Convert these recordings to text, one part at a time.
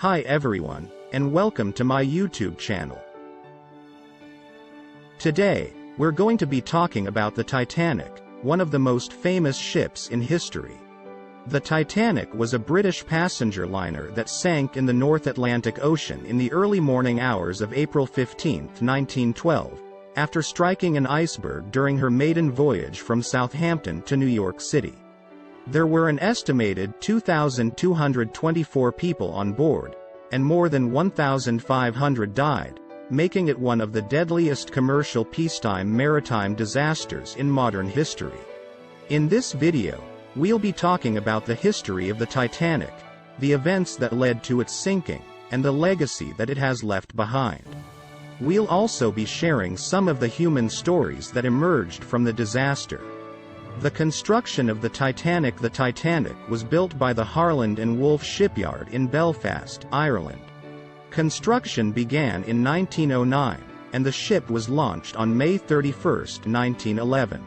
Hi everyone, and welcome to my YouTube channel. Today, we're going to be talking about the Titanic, one of the most famous ships in history. The Titanic was a British passenger liner that sank in the North Atlantic Ocean in the early morning hours of April 15, 1912, after striking an iceberg during her maiden voyage from Southampton to New York City. There were an estimated 2,224 people on board, and more than 1,500 died, making it one of the deadliest commercial peacetime maritime disasters in modern history. In this video, we'll be talking about the history of the Titanic, the events that led to its sinking, and the legacy that it has left behind. We'll also be sharing some of the human stories that emerged from the disaster. The construction of the Titanic. The Titanic was built by the Harland and Wolff shipyard in Belfast, Ireland. Construction began in 1909, and the ship was launched on May 31, 1911.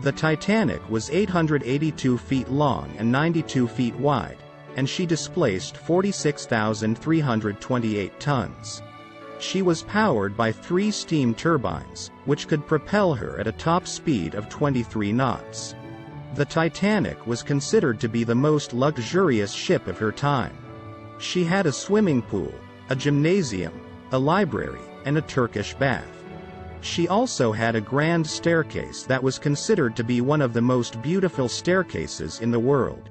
The Titanic was 882 feet long and 92 feet wide, and she displaced 46,328 tons. She was powered by 3 steam turbines, which could propel her at a top speed of 23 knots. The Titanic was considered to be the most luxurious ship of her time. She had a swimming pool, a gymnasium, a library, and a Turkish bath. She also had a grand staircase that was considered to be one of the most beautiful staircases in the world.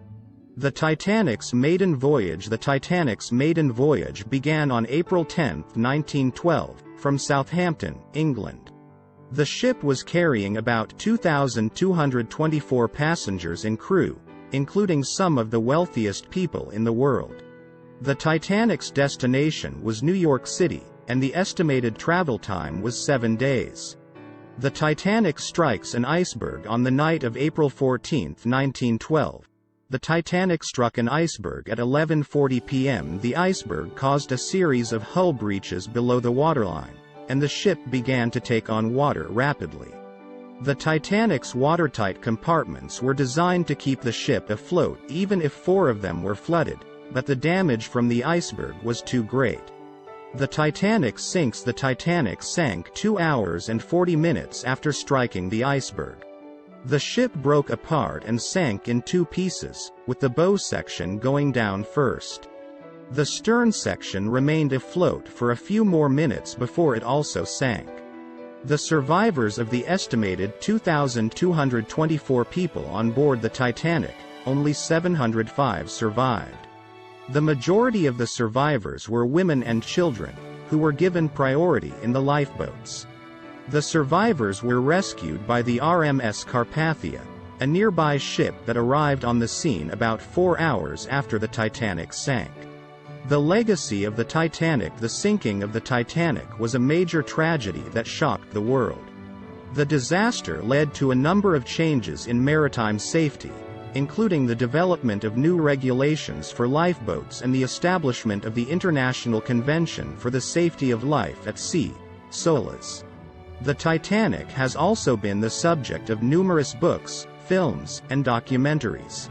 The Titanic's maiden voyage. The Titanic's maiden voyage began on April 10, 1912, from Southampton, England. The ship was carrying about 2,224 passengers and crew, including some of the wealthiest people in the world. The Titanic's destination was New York City, and the estimated travel time was 7 days. The Titanic strikes an iceberg on the night of April 14, 1912. The Titanic struck an iceberg at 11:40 p.m. The iceberg caused a series of hull breaches below the waterline, and the ship began to take on water rapidly. The Titanic's watertight compartments were designed to keep the ship afloat even if 4 of them were flooded, but the damage from the iceberg was too great. The Titanic sinks. The Titanic sank 2 hours and 40 minutes after striking the iceberg. The ship broke apart and sank in 2 pieces, with the bow section going down first. The stern section remained afloat for a few more minutes before it also sank. The survivors of the estimated 2,224 people on board the Titanic, only 705 survived. The majority of the survivors were women and children, who were given priority in the lifeboats. The survivors were rescued by the RMS Carpathia, a nearby ship that arrived on the scene about 4 hours after the Titanic sank. The legacy of the Titanic. The sinking of the Titanic was a major tragedy that shocked the world. The disaster led to a number of changes in maritime safety, including the development of new regulations for lifeboats and the establishment of the International Convention for the Safety of Life at Sea, SOLAS. The Titanic has also been the subject of numerous books, films, and documentaries.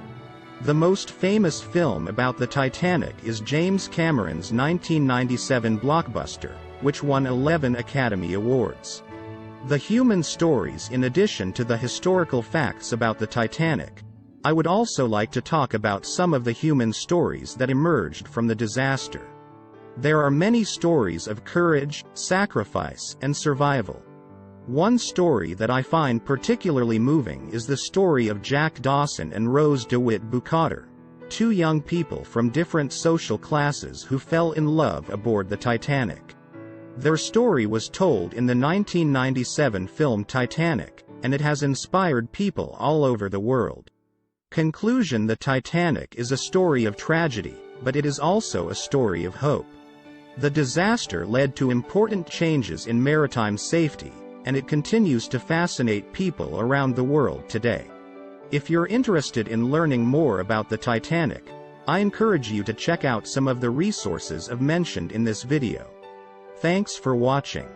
The most famous film about the Titanic is James Cameron's 1997 blockbuster, which won 11 Academy Awards. The human stories. In addition to the historical facts about the Titanic, I would also like to talk about some of the human stories that emerged from the disaster. There are many stories of courage, sacrifice, and survival. One story that I find particularly moving is the story of Jack Dawson and Rose DeWitt Bukater, 2 young people from different social classes who fell in love aboard the Titanic. Their story was told in the 1997 film Titanic, and it has inspired people all over the world. Conclusion. The Titanic is a story of tragedy, but it is also a story of hope. The disaster led to important changes in maritime safety, and it continues to fascinate people around the world today. If you're interested in learning more about the Titanic, I encourage you to check out some of the resources I've mentioned in this video. Thanks for watching.